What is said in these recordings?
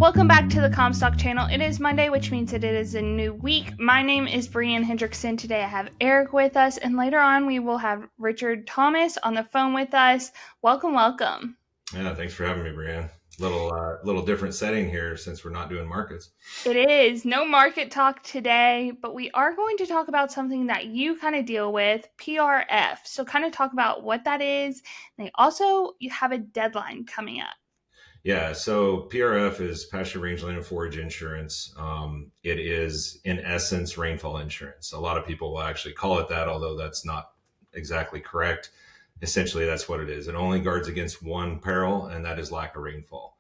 Welcome back to the Comstock channel. It is Monday, which means that it is a new week. My name is Brianne Hendrickson. Today I have Eric with us, and later on we will have Richard Thomas on the phone with us. Welcome. Yeah, thanks for having me, Brianne. Little different setting here since we're not doing markets. It is no market talk today, but we are going to talk about something that you kind of deal with, PRF. So kind of talk about what that is. And you have a deadline coming up. Yeah, so PRF is Pasture, Rangeland, and Forage insurance. It is, in essence, rainfall insurance. A lot of people will actually call it that, although that's not exactly correct. Essentially, that's what it is. It only guards against one peril, and that is lack of rainfall.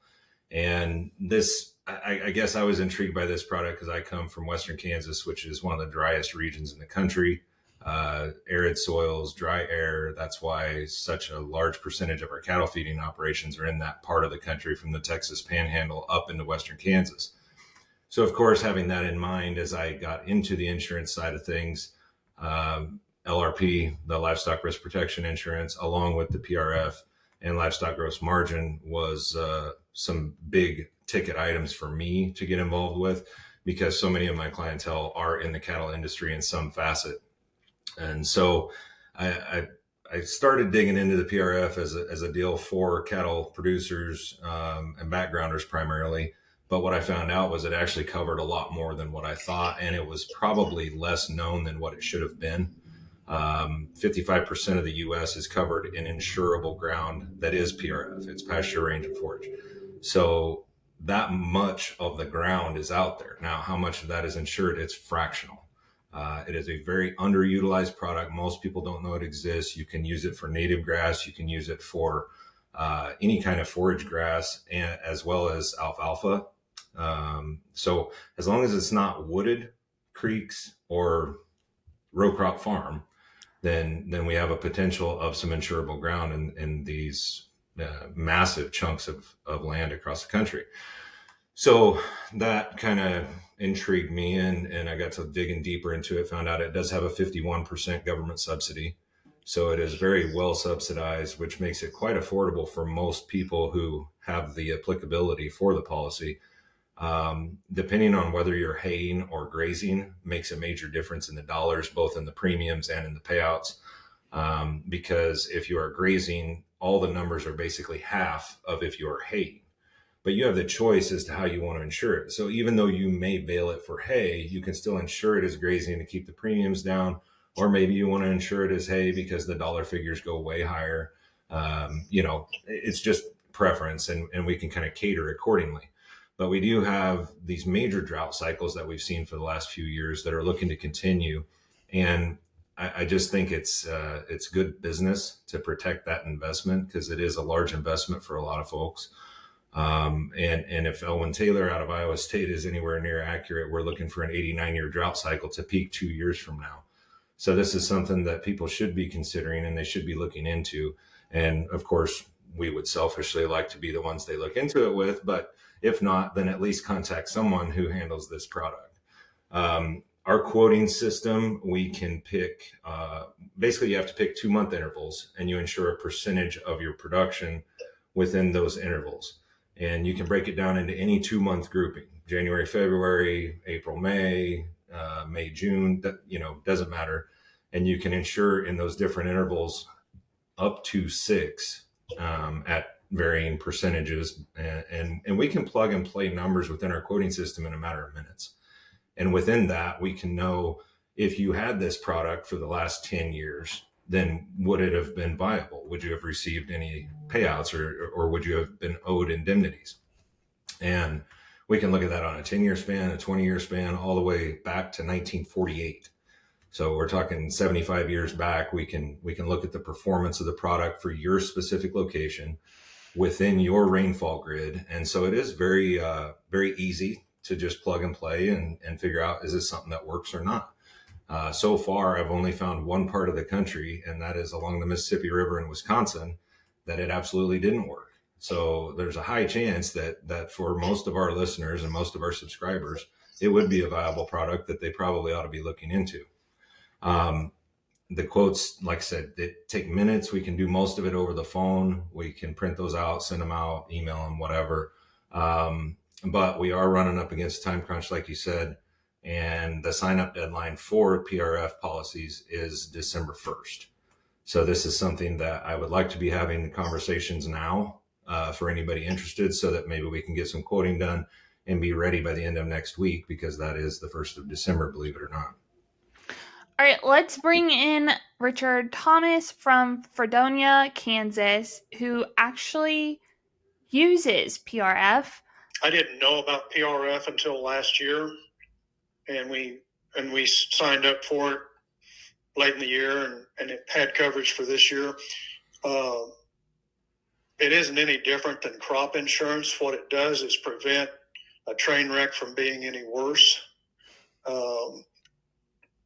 And I guess I was intrigued by this product because I come from Western Kansas, which is one of the driest regions in the country. Arid soils, dry air. That's why such a large percentage of our cattle feeding operations are in that part of the country, from the Texas Panhandle up into Western Kansas. So, of course, having that in mind, as I got into the insurance side of things, LRP, the livestock risk protection insurance, along with the PRF and livestock gross margin, was some big ticket items for me to get involved with, because so many of my clientele are in the cattle industry in some facet. And so I started digging into the PRF as a deal for cattle producers and backgrounders primarily. But what I found out was it actually covered a lot more than what I thought, and it was probably less known than what it should have been. 55% of the U.S. is covered in insurable ground that is PRF. It's pasture, range, and forage. So that much of the ground is out there. Now, how much of that is insured? It's fractional. It is a very underutilized product. Most people don't know it exists. You can use it for native grass. You can use it for any kind of forage grass, and as well as alfalfa. So as long as it's not wooded creeks or row crop farm, then we have a potential of some insurable ground in these massive chunks of land across the country. So that kind of intrigued me, and I got to digging deeper into it, found out it does have a 51% government subsidy. So it is very well subsidized, which makes it quite affordable for most people who have the applicability for the policy. Depending on whether you're haying or grazing makes a major difference in the dollars, both in the premiums and in the payouts. Because if you are grazing, all the numbers are basically half of if you are haying. But you have the choice as to how you want to insure it. So even though you may bale it for hay, you can still insure it as grazing to keep the premiums down. Or maybe you want to insure it as hay because the dollar figures go way higher. It's just preference, and we can kind of cater accordingly. But we do have these major drought cycles that we've seen for the last few years that are looking to continue. And I just think it's good business to protect that investment, because it is a large investment for a lot of folks. And if Elwyn Taylor out of Iowa State is anywhere near accurate, we're looking for an 89-year drought cycle to peak 2 years from now. So this is something that people should be considering, and they should be looking into. And of course, we would selfishly like to be the ones they look into it with, but if not, then at least contact someone who handles this product. Our quoting system, we can pick, basically you have to pick 2-month intervals, and you insure a percentage of your production within those intervals. And you can break it down into any 2-month grouping: January, February, April, May, May, June, doesn't matter. And you can insure in those different intervals up to 6 at varying percentages. And we can plug and play numbers within our quoting system in a matter of minutes. And within that, we can know if you had this product for the last 10 years, then would it have been viable? Would you have received any payouts, or would you have been owed indemnities? And we can look at that on a 10-year span, a 20-year span, all the way back to 1948. So we're talking 75 years back. We can look at the performance of the product for your specific location within your rainfall grid. And so it is very, very easy to just plug and play and figure out, is this something that works or not? So far, I've only found one part of the country, and that is along the Mississippi River in Wisconsin, that it absolutely didn't work. So there's a high chance that for most of our listeners and most of our subscribers, it would be a viable product that they probably ought to be looking into. The quotes, like I said, they take minutes. We can do most of it over the phone. We can print those out, send them out, email them, whatever. but we are running up against time crunch, like you said, and the sign up deadline for PRF policies is December 1st. So this is something that I would like to be having conversations now for anybody interested, so that maybe we can get some quoting done and be ready by the end of next week, because that is the 1st of December, believe it or not. All right, let's bring in Richard Thomas from Fredonia, Kansas, who actually uses PRF. I didn't know about PRF until last year, and we signed up for it late in the year, and it had coverage for this year. It isn't any different than crop insurance. What it does is prevent a train wreck from being any worse.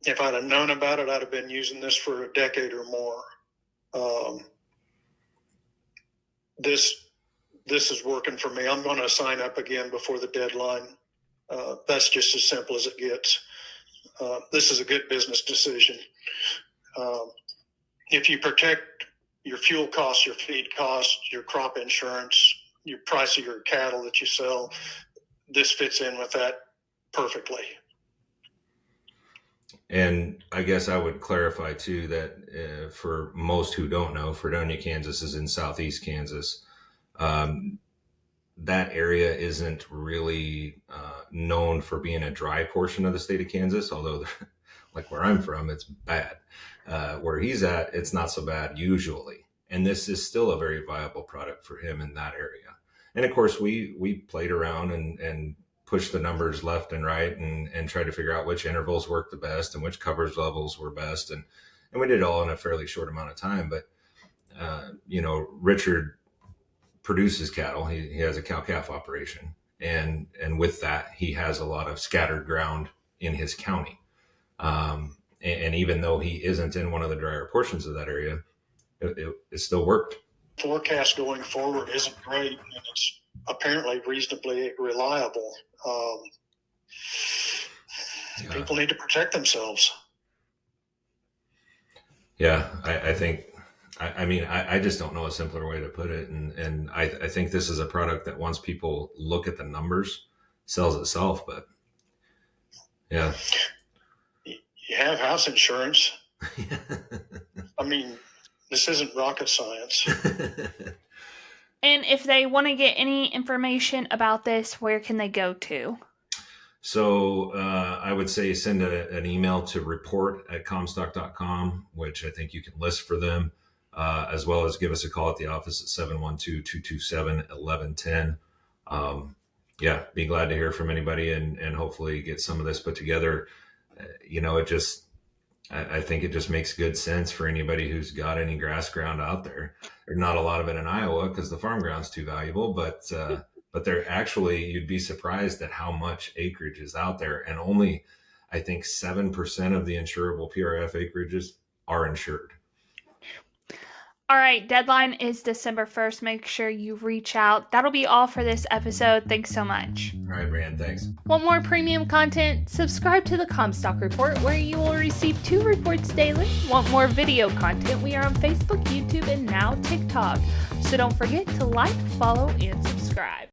If I'd have known about it, I'd have been using this for a decade or more. This is working for me. I'm going to sign up again before the deadline. That's just as simple as it gets. This is a good business decision. If you protect your fuel costs, your feed costs, your crop insurance, your price of your cattle that you sell, this fits in with that perfectly. And I guess I would clarify too that for most who don't know, Fredonia, Kansas is in southeast Kansas. That area isn't really known for being a dry portion of the state of Kansas, although like where I'm from, it's bad. Where he's at, it's not so bad usually. And this is still a very viable product for him in that area. And of course, we played around and pushed the numbers left and right and tried to figure out which intervals worked the best and which coverage levels were best. And we did it all in a fairly short amount of time. But, Richard produces cattle. He has a cow-calf operation. And with that, he has a lot of scattered ground in his county. And even though he isn't in one of the drier portions of that area, it still worked. Forecast going forward isn't great, and it's apparently reasonably reliable. People need to protect themselves. Yeah, I think, I just don't know a simpler way to put it. And I think this is a product that once people look at the numbers, sells itself. But yeah. You have house insurance. I mean, this isn't rocket science. And if they want to get any information about this, where can they go to? So I would say send an email to report@comstock.com, which I think you can list for them, as well as give us a call at the office at 712-227-1110. Be glad to hear from anybody and hopefully get some of this put together. I think it just makes good sense for anybody who's got any grass ground out there. There's not a lot of it in Iowa because the farm ground's too valuable, but there actually, you'd be surprised at how much acreage is out there. And only, I think, 7% of the insurable PRF acreages are insured. All right, deadline is December 1st. Make sure you reach out. That'll be all for this episode. Thanks so much. All right, Brian, thanks. Want more premium content? Subscribe to the Comstock Report, where you will receive 2 reports daily. Want more video content? We are on Facebook, YouTube, and now TikTok. So don't forget to like, follow, and subscribe.